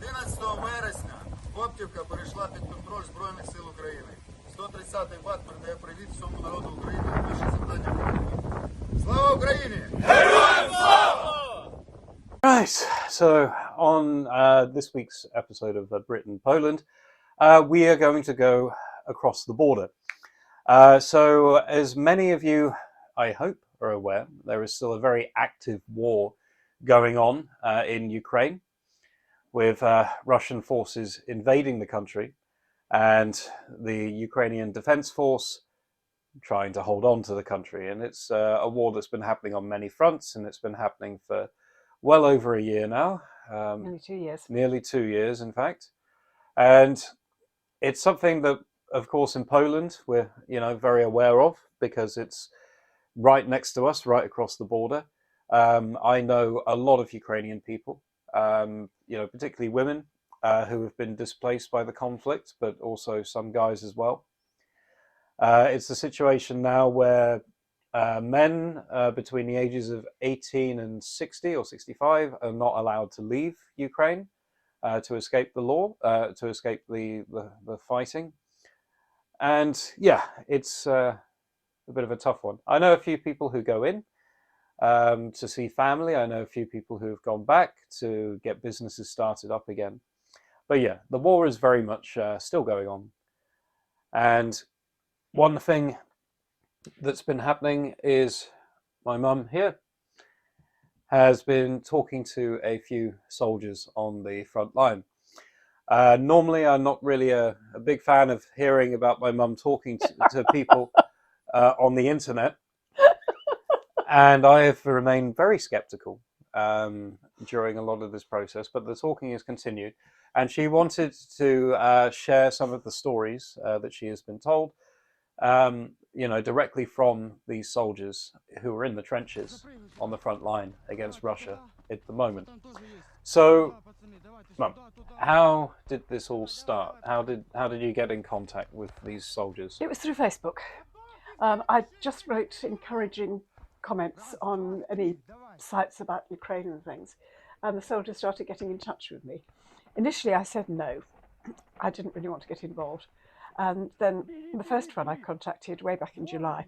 11 вересня Коптівка перейшла під контроль Збройних сил України. 130-й ВАТ передає привіт всьому народу України. Перше завдання. Слава Україні! Героям слава! Right, so on this week's episode of Brit and Poland, we are going to go across the border. So as many of you, I hope, are aware, there is still a very active war going on in Ukraine, with Russian forces invading the country and the Ukrainian Defense Force trying to hold on to the country. And it's a war that's been happening on many fronts, and it's been happening for well over a year now. Nearly 2 years. Nearly 2 years, in fact. And it's something that, of course, in Poland, we're very aware of, because it's right next to us, right across the border. I know a lot of Ukrainian people, particularly women who have been displaced by the conflict, but also some guys as well. It's a situation now where men between the ages of 18 and 60 or 65 are not allowed to leave Ukraine to escape the law, to escape the fighting. And yeah, it's a bit of a tough one. I know a few people who go in to see family. I know a few people who have gone back to get businesses started up again. But yeah, the war is very much still going on. And one thing that's been happening is my mum here has been talking to a few soldiers on the front line. Normally, I'm not really a big fan of hearing about my mum talking to people on the internet. And I have remained very skeptical during a lot of this process, but the talking has continued. And she wanted to share some of the stories that she has been told, directly from these soldiers who are in the trenches on the front line against Russia at the moment. So, Mum, how did this all start? How did you get in contact with these soldiers? It was through Facebook. I just wrote encouraging comments on any sites about Ukraine and things, and the soldiers started getting in touch with me. Initially I said no, I didn't really want to get involved, and then the first one I contacted way back in July,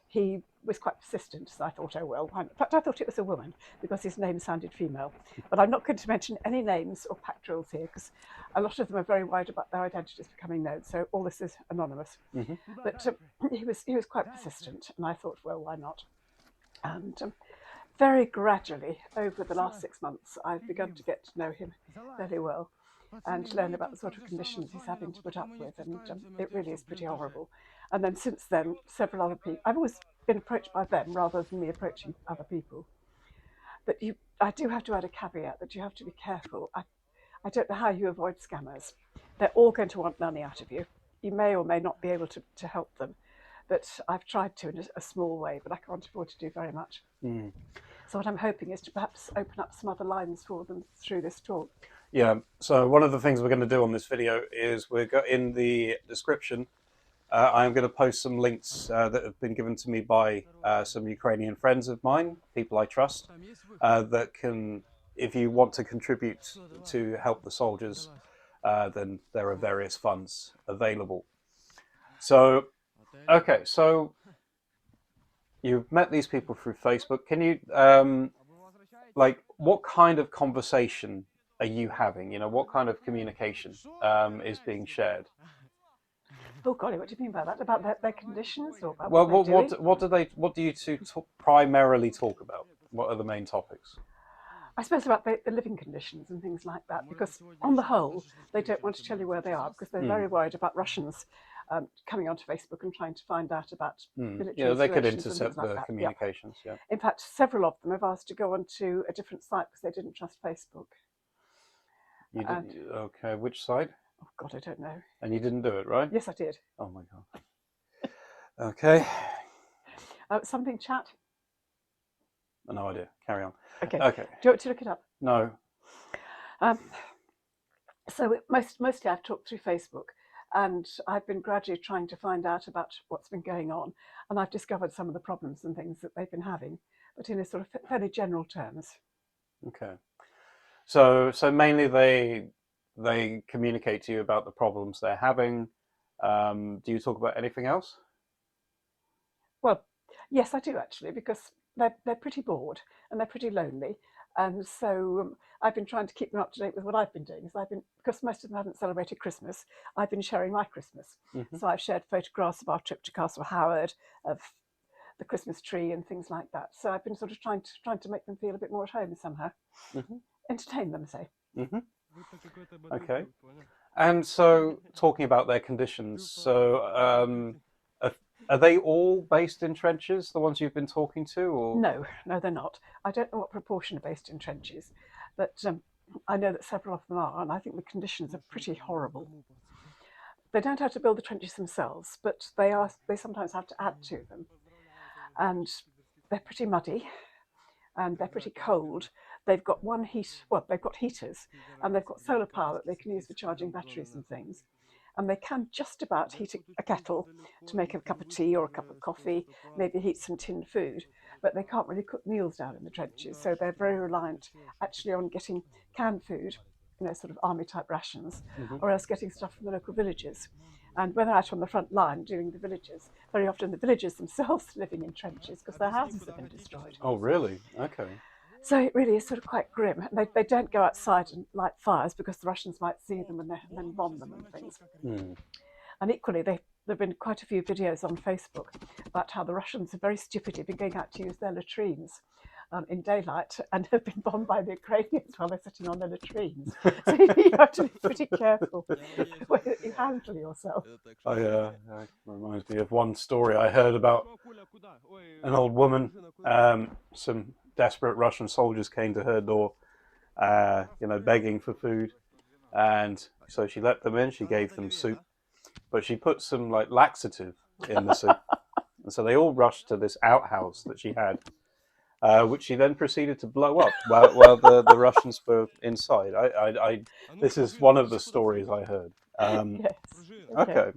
he was quite persistent, so I thought, oh well, why not? In fact, I thought it was a woman because his name sounded female, but I'm not going to mention any names or pack drills here because a lot of them are very worried about their identities becoming known, so all this is anonymous. Mm-hmm. But he was quite persistent, and I thought, well, why not? And very gradually, over the last 6 months, I've begun to get to know him fairly well and learn about the sort of conditions he's having to put up with, and it really is pretty horrible. And then since then, several other people, I've always been approached by them rather than me approaching other people. But I do have to add a caveat that you have to be careful. I don't know how you avoid scammers. They're all going to want money out of you. You may or may not be able to help them. But I've tried to in a small way, but I can't afford to do very much. Mm. So what I'm hoping is to perhaps open up some other lines for them through this talk. Yeah, so one of the things we're going to do on this video is in the description, I'm going to post some links that have been given to me by some Ukrainian friends of mine, people I trust, that can, if you want to contribute to help the soldiers, then there are various funds available. So, okay, so you've met these people through Facebook. Can you, what kind of conversation are you having? What kind of communication is being shared? Oh golly, what do you mean by that? About their conditions, or about what do you two primarily talk about? What are the main topics? I suppose about the living conditions and things like that, because on the whole, they don't want to tell you where they are because they're very worried about Russians coming onto Facebook and trying to find out about military Yeah, they could installations intercept and things the like communications. Yeah. In fact, several of them have asked to go onto a different site because they didn't trust Facebook. You did? Okay, which site? Oh God, I don't know. And you didn't do it, right? Yes, I did. Oh my God. Okay. Something chat? No idea. Carry on. Okay. Okay. Do you want to look it up? No. So mostly I've talked through Facebook, and I've been gradually trying to find out about what's been going on, and I've discovered some of the problems and things that they've been having, but in a sort of fairly general terms. Okay. So mainly they communicate to you about the problems they're having. Do you talk about anything else? Well, yes, I do actually, because they're pretty bored and they're pretty lonely, and so I've been trying to keep them up to date with what I've been doing. So because most of them haven't celebrated Christmas, I've been sharing my Christmas. Mm-hmm. So I've shared photographs of our trip to Castle Howard, of the Christmas tree and things like that. So I've been sort of trying to make them feel a bit more at home somehow, entertain them, say. Okay. And so, talking about their conditions, so are they all based in trenches, the ones you've been talking to, or? No, they're not. I don't know what proportion are based in trenches, but I know that several of them are, and I think the conditions are pretty horrible. They don't have to build the trenches themselves, but they sometimes have to add to them, and they're pretty muddy, and they're pretty cold. They've got they've got heaters, and they've got solar power that they can use for charging batteries and things. And they can just about heat a kettle to make a cup of tea or a cup of coffee, maybe heat some tinned food, but they can't really cook meals down in the trenches. So they're very reliant actually on getting canned food, sort of army type rations, or else getting stuff from the local villages. And when they're out on the front line doing the villages, very often the villagers themselves are living in trenches because their houses have been destroyed. Oh, really? Okay. So it really is sort of quite grim. They don't go outside and light fires because the Russians might see them and then bomb them and things. And equally, there have been quite a few videos on Facebook about how the Russians are very stupidly been going out to use their latrines in daylight and have been bombed by the Ukrainians while they're sitting on their latrines. So you have to be pretty careful the way that you handle yourself. Oh, yeah. That reminds me of one story I heard about an old woman. Some desperate Russian soldiers came to her door, begging for food. And so she let them in, she gave them soup, but she put some laxative in the soup. And so they all rushed to this outhouse that she had, which she then proceeded to blow up while the Russians were inside. This is one of the stories I heard. Yes. Okay.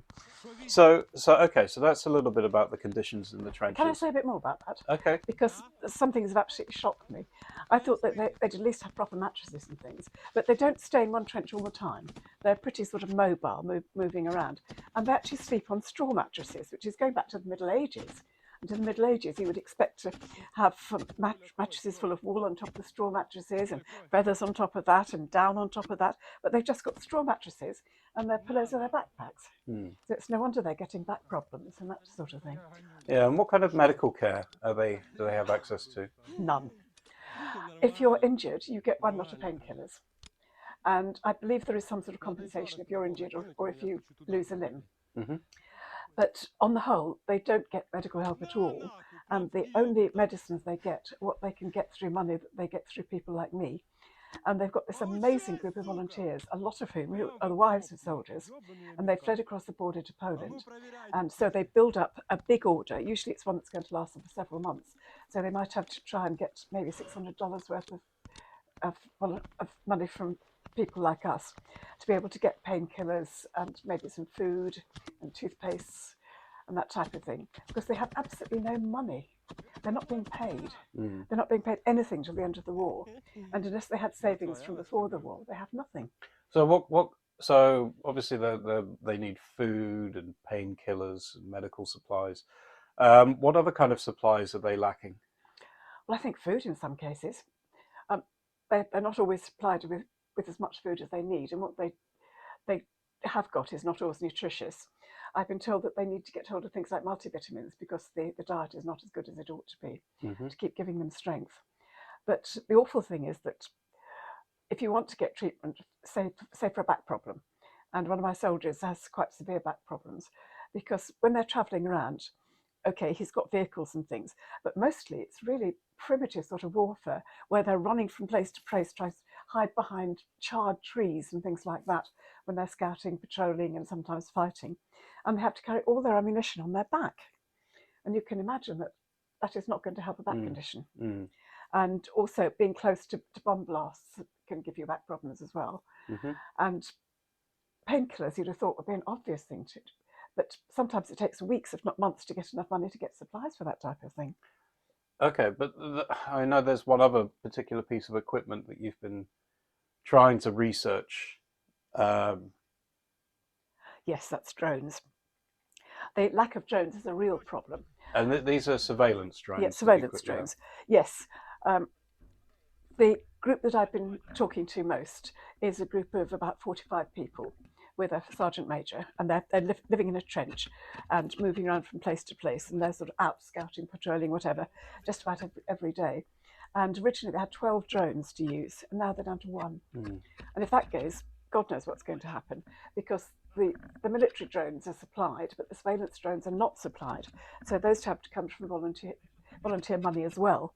So that's a little bit about the conditions in the trenches. Can I say a bit more about that? Okay. Because some things have absolutely shocked me. I thought that they'd at least have proper mattresses and things, but they don't stay in one trench all the time. They're pretty sort of mobile, moving around. And they actually sleep on straw mattresses, which is going back to the Middle Ages. And in the Middle Ages, you would expect to have mattresses full of wool on top of the straw mattresses and feathers on top of that and down on top of that. But they've just got straw mattresses and their pillows are their backpacks. So it's no wonder they're getting back problems and that sort of thing. Yeah, and what kind of medical care do they have access to? None. If you're injured, you get one lot of painkillers. And I believe there is some sort of compensation if you're injured or if you lose a limb. But on the whole, they don't get medical help at all. And the only medicines they get, what they can get through money that they get through people like me. And they've got this amazing group of volunteers, a lot of whom are the wives of soldiers, and they've fled across the border to Poland. And so they build up a big order. Usually it's one that's going to last them for several months. So they might have to try and get maybe $600 worth of money from people like us to be able to get painkillers and maybe some food and toothpaste and that type of thing, because they have absolutely no money. They're not being paid. They're not being paid anything till the end of the war, and unless they had savings from before the war, they have nothing. So what? So obviously they need food and painkillers and medical supplies. What other kind of supplies are they lacking? Well, I think food in some cases. They're not always supplied with as much food as they need, and what they have got is not always nutritious. I've been told that they need to get hold of things like multivitamins because the diet is not as good as it ought to be to keep giving them strength. But the awful thing is that if you want to get treatment, say for a back problem, and one of my soldiers has quite severe back problems, because when they're travelling around, okay, he's got vehicles and things, but mostly it's really primitive sort of warfare where they're running from place to place, trying to hide behind charred trees and things like that when they're scouting, patrolling, and sometimes fighting. And they have to carry all their ammunition on their back. And you can imagine that is not going to help a back condition. And also being close to bomb blasts can give you back problems as well. And painkillers, you'd have thought, would be an obvious thing to, but sometimes it takes weeks, if not months, to get enough money to get supplies for that type of thing. Okay, but I know there's one other particular piece of equipment that you've been trying to research Yes, that's drones. The lack of drones is a real problem. And these are surveillance drones. Yeah, surveillance drones. Yes. The group that I've been talking to most is a group of about 45 people with a sergeant major, and they're living in a trench and moving around from place to place, and they're sort of out scouting, patrolling, whatever, just about every day. And originally they had 12 drones to use, and now they're down to one. And if that goes, God knows what's going to happen, because the military drones are supplied, but the surveillance drones are not supplied. So those have to come from volunteer money as well.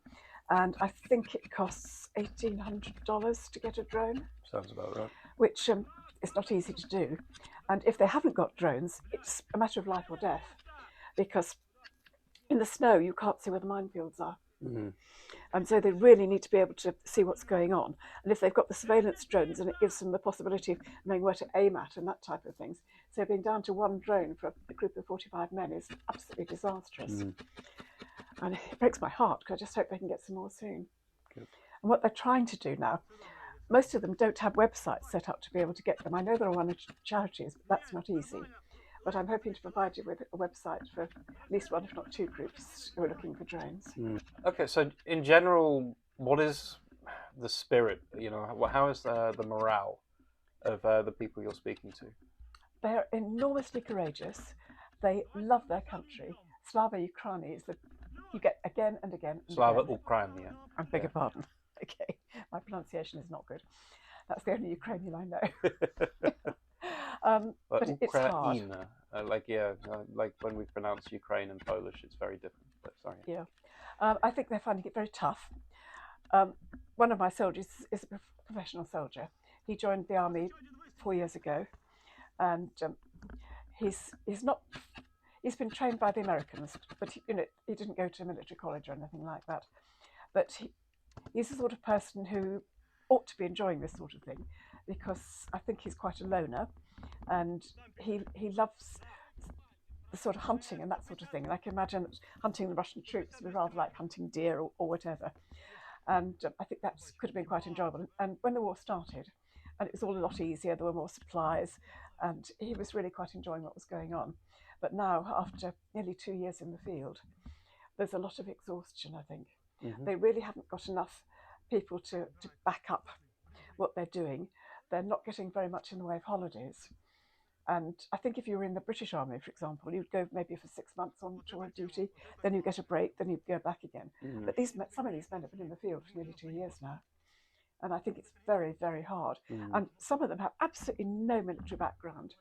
And I think it costs $1,800 to get a drone. Sounds about right. Which is not easy to do. And if they haven't got drones, it's a matter of life or death, because in the snow you can't see where the minefields are. And so they really need to be able to see what's going on. And if they've got the surveillance drones, and it gives them the possibility of knowing where to aim at and that type of things. So being down to one drone for a group of 45 men is absolutely disastrous. And it breaks my heart, because I just hope they can get some more soon. Good. And what they're trying to do now, most of them don't have websites set up to be able to get them. I know there are one of charities, but that's not easy. But I'm hoping to provide you with a website for at least one, if not two groups who are looking for drones. Okay, so in general, what is the spirit? You know, how is the morale of the people you're speaking to? They're enormously courageous. They love their country. Slava Ukraini is you get again and again. And Slava again. Ukrainian. I beg your pardon. Okay, my pronunciation is not good. That's the only Ukrainian I know. But it's hard. Like when we pronounce Ukraine and Polish, it's very different. But sorry. Yeah, I think they're finding it very tough. One of my soldiers is a professional soldier. He joined the army 4 years ago, and he's been trained by the Americans, but he didn't go to military college or anything like that. But he's the sort of person who ought to be enjoying this sort of thing, because I think he's quite a loner, and he loves the sort of hunting and that sort of thing. And I can imagine that hunting the Russian troops would be rather like hunting deer or whatever. And I think that could have been quite enjoyable. And when the war started, and it was all a lot easier, there were more supplies, and he was really quite enjoying what was going on. But now, after nearly 2 years in the field, there's a lot of exhaustion, I think. They really haven't got enough people to back up what they're doing. They're not getting very much in the way of holidays. And I think if you were in the British Army, for example, you'd go maybe for 6 months on tour duty, then you get a break, then you'd go back again. But some of these men have been in the field for nearly 2 years now. And I think it's very, very hard. And some of them have absolutely no military background.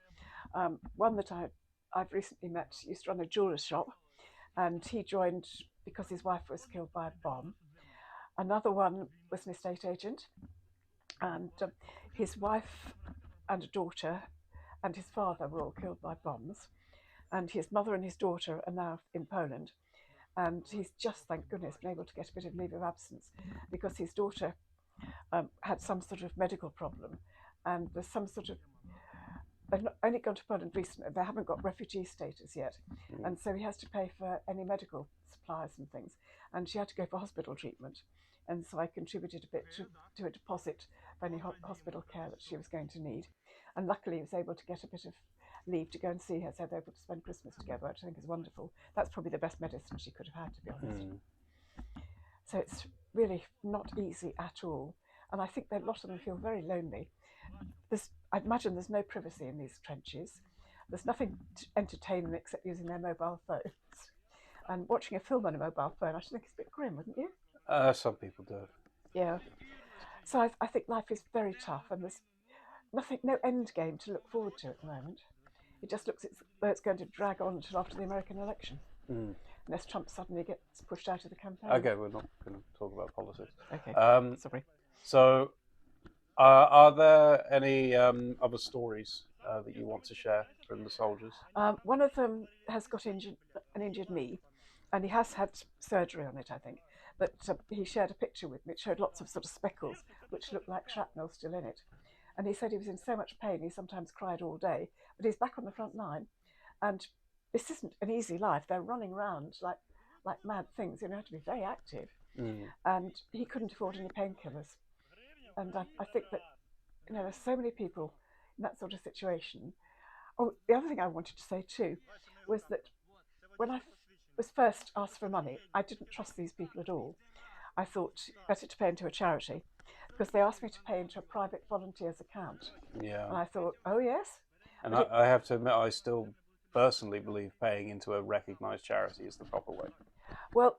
One that I've recently met used to run a jeweller's shop, and he joined because his wife was killed by a bomb. Another one was an estate agent, and his wife and a daughter and his father were all killed by bombs, and his mother and his daughter are now in Poland, and he's just, thank goodness, been able to get a bit of leave of absence, because his daughter had some sort of medical problem, and there's some sort of, they've only gone to Poland recently, they haven't got refugee status yet, and so he has to pay for any medical supplies and things, and she had to go for hospital treatment, and so I contributed a bit to a deposit for any hospital care that she was going to need, and luckily he was able to get a bit of leave to go and see her, so they were able to spend Christmas together, which I think is wonderful. That's probably the best medicine she could have had, to be honest. So it's really not easy at all, and I think that a lot of them feel very lonely. I imagine there's no privacy in these trenches. There's nothing to entertain them except using their mobile phones. And watching a film on a mobile phone, I should think it's a bit grim, wouldn't you? Some people do. Yeah. So I think life is very tough, and there's no end game to look forward to at the moment. It just looks as though it's going to drag on until after the American election, unless Trump suddenly gets pushed out of the campaign. Okay, we're not going to talk about politics. Okay, sorry. So, are there any other stories that you want to share from the soldiers? One of them has got an injured knee, and he has had surgery on it, I think. But he shared a picture with me. It showed lots of sort of speckles, which looked like shrapnel still in it. And he said he was in so much pain, he sometimes cried all day. But he's back on the front line. And this isn't an easy life. They're running around like mad things. You have to be very active. And he couldn't afford any painkillers. And I think that there's so many people in that sort of situation. Oh, the other thing I wanted to say too was that when I was first asked for money, I didn't trust these people at all. I thought better to pay into a charity, because they asked me to pay into a private volunteer's account. Yeah. And I thought, oh yes. And I have to admit, I still personally believe paying into a recognised charity is the proper way. Well,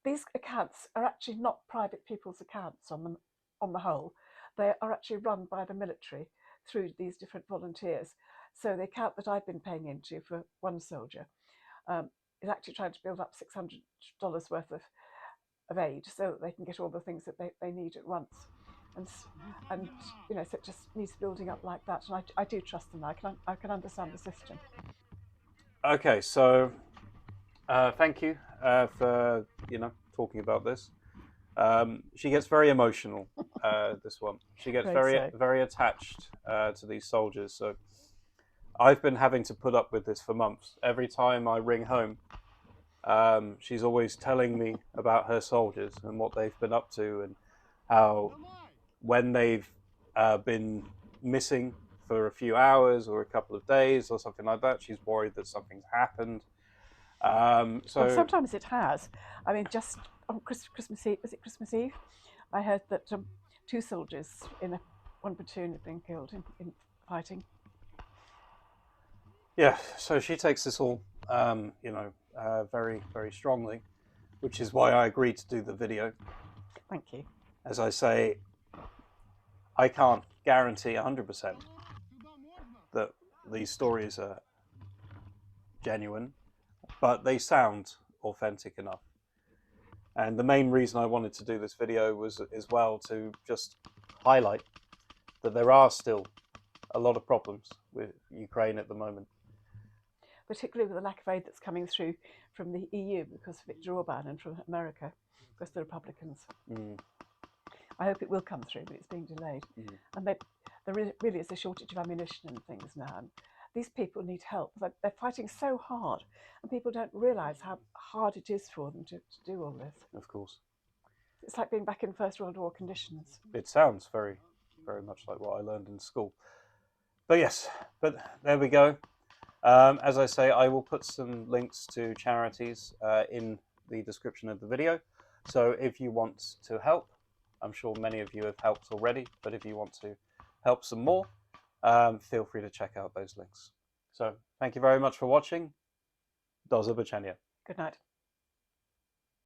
these accounts are actually not private people's accounts on the whole. They are actually run by the military through these different volunteers. So the account that I've been paying into for one soldier is actually trying to build up $600 worth of aid so that they can get all the things that they need at once. And you know, so it just needs building up like that. And I do trust them. I can understand the system. Okay, so thank you for talking about this. She gets very emotional. This one, she gets very attached to these soldiers. So I've been having to put up with this for months. Every time I ring home, she's always telling me about her soldiers and what they've been up to, and how when they've been missing for a few hours or a couple of days or something like that, she's worried that something's happened. Well, sometimes it has. I mean, just on Christmas Eve, was it Christmas Eve? I heard that 2 soldiers in one platoon had been killed in fighting. Yeah, so she takes this all, very, very strongly, which is why I agreed to do the video. Thank you. As I say, I can't guarantee 100% that these stories are genuine, but they sound authentic enough. And the main reason I wanted to do this video was as well to just highlight that there are still a lot of problems with Ukraine at the moment. Particularly with the lack of aid that's coming through from the EU because of Viktor Orban, and from America because the Republicans. I hope it will come through, but it's being delayed. And there really is a shortage of ammunition and things now. And these people need help. They're fighting so hard, and people don't realise how hard it is for them to do all this. Of course. It's like being back in First World War conditions. It sounds very, very much like what I learned in school. But yes, but there we go. As I say, I will put some links to charities in the description of the video. So if you want to help, I'm sure many of you have helped already, but if you want to help some more, feel free to check out those links. So thank you very much for watching. Do zobaczenia. Good night.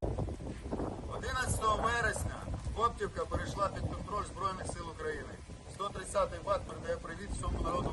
11 вересня Коптівка перейшла під контроль Збройних сил України. 130-й ВАТ передає привіт всьому народу